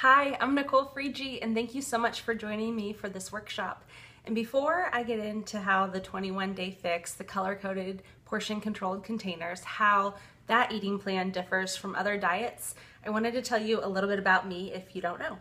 Hi, I'm Nicole Friege, and thank you so much for joining me for this workshop. And before I get into how the 21-day fix, the color-coded, portion-controlled containers, how that eating plan differs from other diets, I wanted to tell you a little bit about me if you don't know.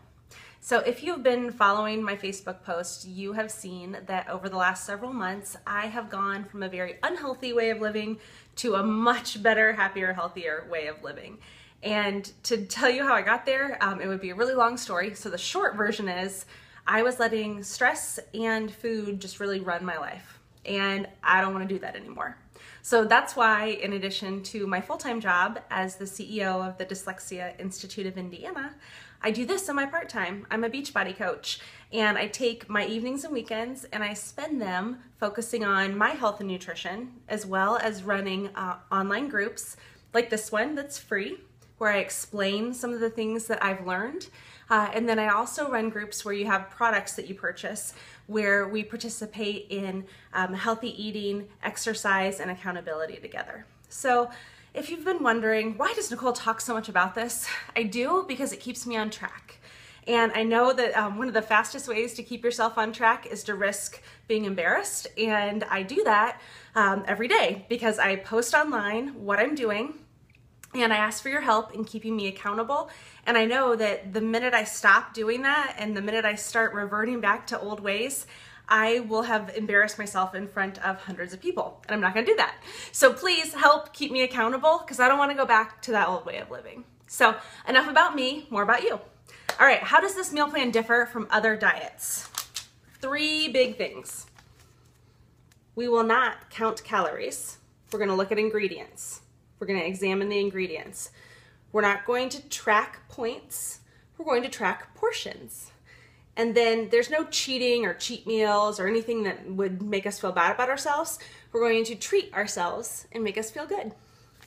So if you've been following my Facebook posts, you have seen that over the last several months, I have gone from a very unhealthy way of living to a much better, happier, healthier way of living. And to tell you how I got there, it would be a really long story. So the short version is I was letting stress and food just really run my life. And I don't want to do that anymore. So that's why, in addition to my full-time job as the CEO of the Dyslexia Institute of Indiana, I do this on my part-time. I'm a Beachbody coach, and I take my evenings and weekends and I spend them focusing on my health and nutrition, as well as running online groups like this one that's free, where I explain some of the things that I've learned. And then I also run groups where you have products that you purchase, where we participate in healthy eating, exercise, and accountability together. So if you've been wondering, why does Nicole talk so much about this? I do because it keeps me on track. And I know that one of the fastest ways to keep yourself on track is to risk being embarrassed. And I do that every day because I post online what I'm doing, and I ask for your help in keeping me accountable. And I know that the minute I stop doing that and the minute I start reverting back to old ways, I will have embarrassed myself in front of hundreds of people. And I'm not gonna do that. So please help keep me accountable, because I don't wanna go back to that old way of living. So enough about me, more about you. All right, how does this meal plan differ from other diets? 3 big things. We will not count calories. We're gonna look at ingredients. We're going to examine the ingredients. We're not going to track points. We're going to track portions. And then there's no cheating or cheat meals or anything that would make us feel bad about ourselves. We're going to treat ourselves and make us feel good.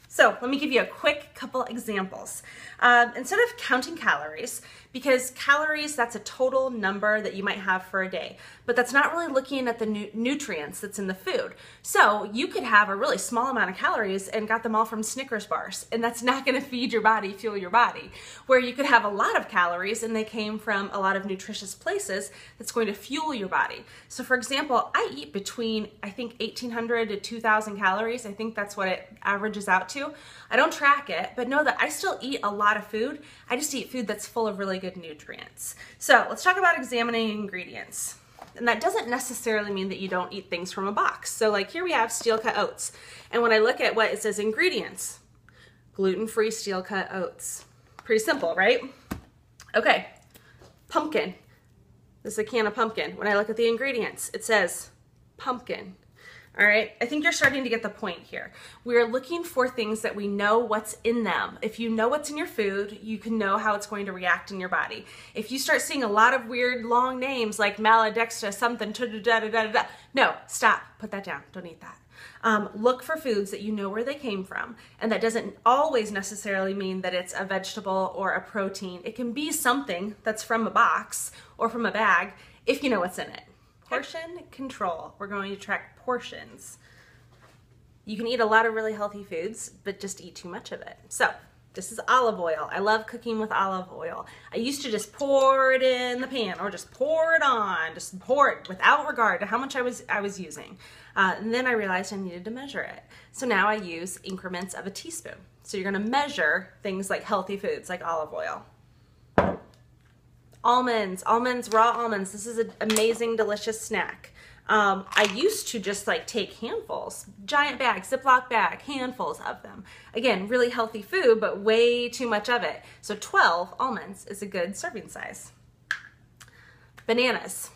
So let me give you a quick couple examples. Instead of counting calories, because calories, that's a total number that you might have for a day, but that's not really looking at the nutrients that's in the food. So you could have a really small amount of calories and got them all from Snickers bars, and that's not gonna feed your body, fuel your body. Where you could have a lot of calories and they came from a lot of nutritious places that's going to fuel your body. So for example, I eat between, I think, 1,800 to 2,000 calories. I think that's what it averages out to. I don't track it, but know that I still eat a lot of food. I just eat food that's full of really good nutrients. So let's talk about examining ingredients. And that doesn't necessarily mean that you don't eat things from a box. So like here we have steel cut oats. And when I look at what it says ingredients, gluten-free steel cut oats. Pretty simple, right? Okay, pumpkin. This is a can of pumpkin. When I look at the ingredients, it says pumpkin. All right, I think you're starting to get the point here. We're looking for things that we know what's in them. If you know what's in your food, you can know how it's going to react in your body. If you start seeing a lot of weird long names like maladextra something, no, stop, put that down, don't eat that. Look for foods that you know where they came from, and that doesn't always necessarily mean that it's a vegetable or a protein. It can be something that's from a box or from a bag if you know what's in it. Portion control. We're going to track portions. You can eat a lot of really healthy foods, but just eat too much of it. So this is olive oil. I love cooking with olive oil. I used to just pour it in the pan or just pour it on, just pour it without regard to how much I was using. And then I realized I needed to measure it. So now I use increments of a teaspoon. So you're gonna measure things like healthy foods like olive oil. Almonds, raw almonds. This is an amazing, delicious snack. I used to just like take handfuls, giant bags, Ziploc bag, handfuls of them. Again, really healthy food, but way too much of it. So 12 almonds is a good serving size. Bananas,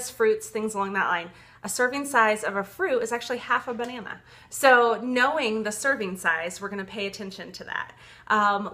fruits, things along that line. A serving size of a fruit is actually half a banana. So knowing the serving size, we're gonna pay attention to that.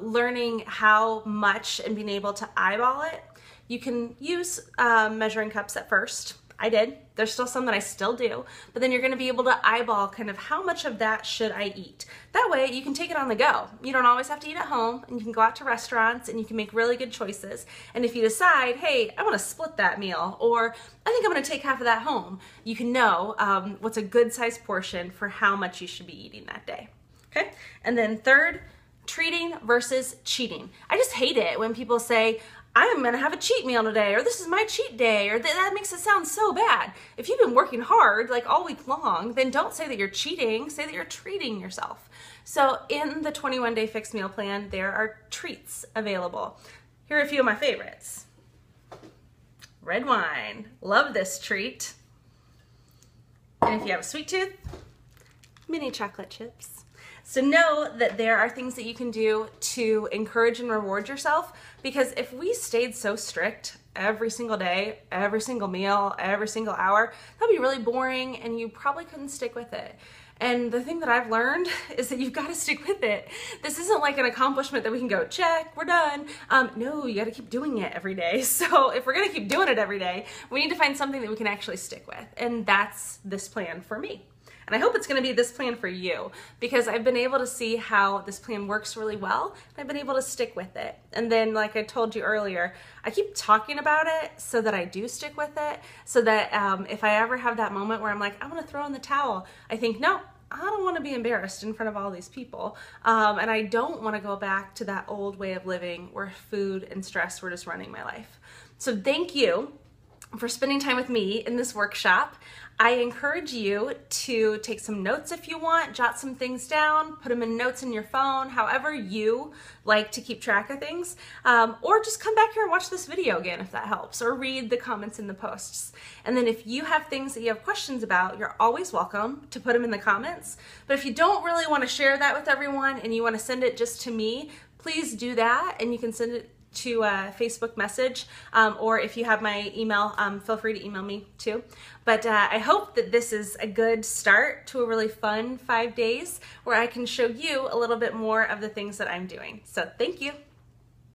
Learning how much and being able to eyeball it. You can use measuring cups at first. I did. There's still some that I still do, but then you're gonna be able to eyeball kind of how much of that should I eat. That way you can take it on the go. You don't always have to eat at home, and you can go out to restaurants and you can make really good choices. And if you decide, hey, I wanna split that meal, or I think I'm gonna take half of that home, you can know what's a good size portion for how much you should be eating that day, okay? And then third, treating versus cheating. I just hate it when people say, I'm gonna have a cheat meal today, or this is my cheat day, or that makes it sound so bad. If you've been working hard like all week long, then don't say that you're cheating, say that you're treating yourself. So in the 21-day fix meal plan, there are treats available. Here are a few of my favorites. Red wine, love this treat. And if you have a sweet tooth, mini chocolate chips. So know that there are things that you can do to encourage and reward yourself, because if we stayed so strict every single day, every single meal, every single hour, that'd be really boring and you probably couldn't stick with it. And the thing that I've learned is that you've got to stick with it. This isn't like an accomplishment that we can go, check, we're done. No, you got to keep doing it every day. So if we're going to keep doing it every day, we need to find something that we can actually stick with. And that's this plan for me. And I hope it's going to be this plan for you, because I've been able to see how this plan works really well, and I've been able to stick with it. And then, like I told you earlier, I keep talking about it so that I do stick with it, so that if I ever have that moment where I'm like, I want to throw in the towel, I think, no, I don't want to be embarrassed in front of all these people. And I don't want to go back to that old way of living where food and stress were just running my life. So thank you for spending time with me in this workshop. I encourage you to take some notes if you want, jot some things down, put them in notes in your phone, however you like to keep track of things, or just come back here and watch this video again if that helps, or read the comments in the posts. And then if you have things that you have questions about, you're always welcome to put them in the comments. But if you don't really want to share that with everyone and you want to send it just to me, please do that, and you can send it to a Facebook message, or if you have my email, feel free to email me too. But I hope that this is a good start to a really fun 5 days where I can show you a little bit more of the things that I'm doing. So thank you.